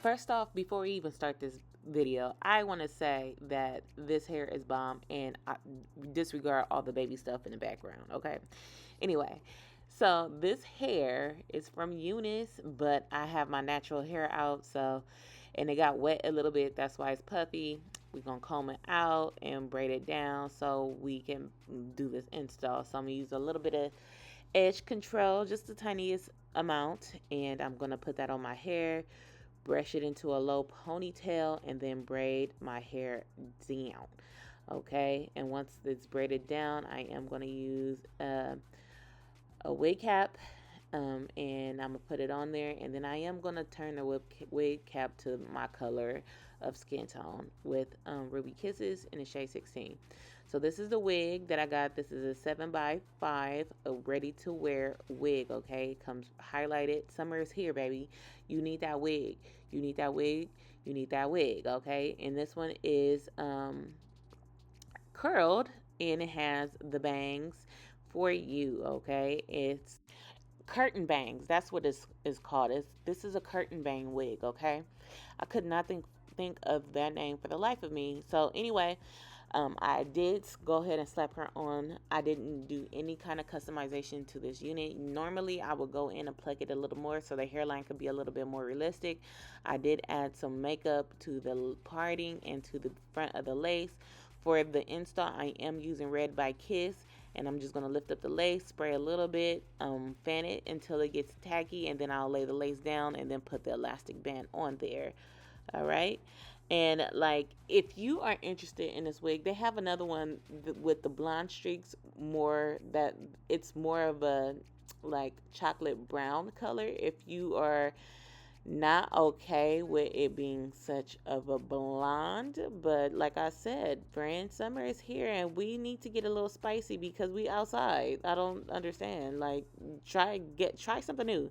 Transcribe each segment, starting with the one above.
First off, before we even start this video, I want to say that this hair is bomb, and I disregard all the baby stuff in the background, okay? Anyway, so this hair is from Unice, but I have my natural hair out, so, and it got wet a little bit, that's why it's puffy. We're going to comb it out and braid it down so we can do this install. So I'm going to use a little bit of edge control, just the tiniest amount, and I'm going to put that on my hair, brush it into a low ponytail, and then braid my hair down. Okay, and once it's braided down, I am going to use a wig cap, and I'm gonna put it on there, and then I am gonna turn the wig cap to my color of skin tone with Ruby Kisses in the shade 16. So this is the wig that I got. This is a 7x5, a ready to wear wig. Okay, it comes highlighted. Summer is here, baby. You need that wig. You need that wig. You need that wig. Okay, and this one is curled, and it has the bangs for you. Okay, it's curtain bangs. That's what it's called. This is a curtain bang wig. Okay, I could not think of that name for the life of me. So anyway, I did go ahead and slap her on. I didn't do any kind of customization to this unit. Normally I would go in and pluck it a little more so the hairline could be a little bit more realistic. I did add some makeup to the parting and to the front of the lace. For the install, I am using Red by Kiss, and I'm just going to lift up the lace, spray a little bit, fan it until it gets tacky, and then I'll lay the lace down and then put the elastic band on there. All right. And like, if you are interested in this wig, they have another one with the blonde streaks, more that it's more of a like chocolate brown color. If you are not okay with it being such of a blonde, but like I said, friend, summer is here and we need to get a little spicy because we outside. I don't understand. Like, try something new.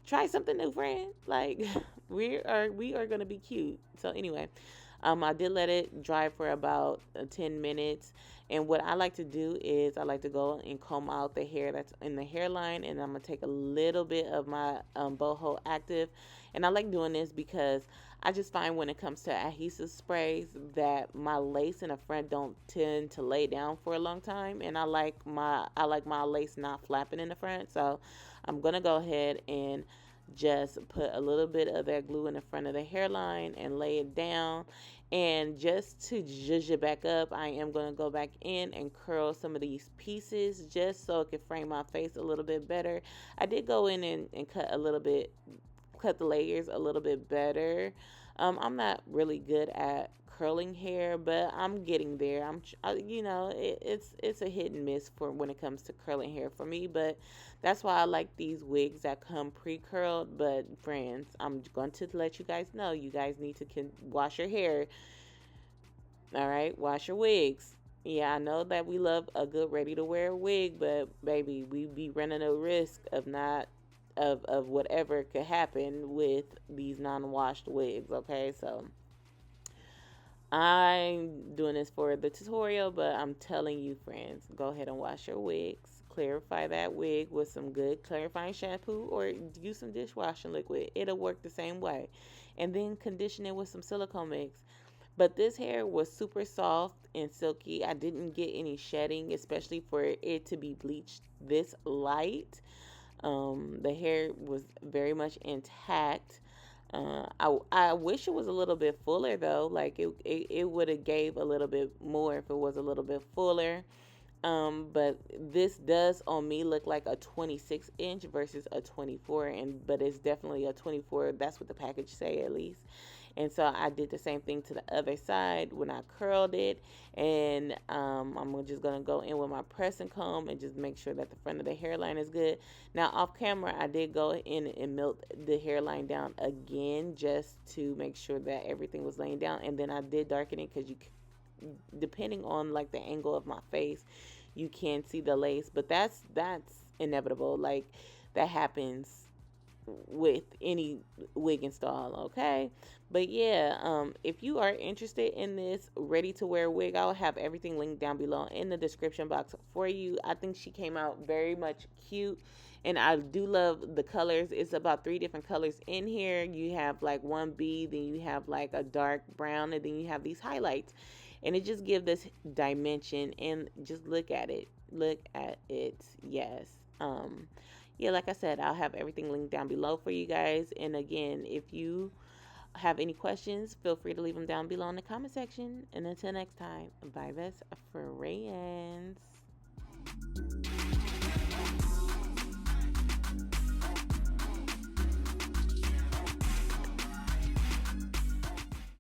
Try something new, friend. Like, we are gonna be cute. So anyway, I did let it dry for about 10 minutes. And what I like to do is I like to go and comb out the hair that's in the hairline. And I'm going to take a little bit of my boho active. And I like doing this because I just find when it comes to adhesive sprays that my lace in the front don't tend to lay down for a long time. And I like my lace not flapping in the front. So I'm going to go ahead and just put a little bit of that glue in the front of the hairline and lay it down. And just to zhuzh it back up, I am going to go back in and curl some of these pieces just so it can frame my face a little bit better. I did go in and cut the layers a little bit better. I'm not really good at curling hair, but I'm getting there. It's a hit and miss for when it comes to curling hair for me, but that's why I like these wigs that come pre-curled. But friends, I'm going to let you guys know, you guys need to wash your hair. All right, wash your wigs. Yeah, I know that we love a good ready to wear wig, but baby, we be running a risk of whatever could happen with these non-washed wigs. Okay, so I'm doing this for the tutorial, but I'm telling you, friends, go ahead and wash your wigs. Clarify that wig with some good clarifying shampoo or use some dishwashing liquid. It'll work the same way. And then condition it with some silicone mix. But this hair was super soft and silky. I didn't get any shedding, especially for it to be bleached this light. The hair was very much intact. I wish it was a little bit fuller though. Like it would have gave a little bit more if it was a little bit fuller. But this does on me look like a 26 inch versus a 24, but it's definitely a 24. That's what the package say, at least. And so I did the same thing to the other side when I curled it. And I'm just going to go in with my pressing comb and just make sure that the front of the hairline is good. Now, off camera, I did go in and melt the hairline down again just to make sure that everything was laying down. And then I did darken it because depending on like the angle of my face, you can see the lace. But that's inevitable. Like, that happens with any wig install, okay? But yeah, if you are interested in this ready to wear wig, I'll have everything linked down below in the description box for you. I think she came out very much cute, and I do love the colors. It's about 3 different colors in here. You have like 1B, then you have like a dark brown, and then you have these highlights, and it just gives this dimension. And just look at it, look at it. Yes. Yeah, like I said, I'll have everything linked down below for you guys. And again, if you have any questions, feel free to leave them down below in the comment section. And until next time, bye best friends.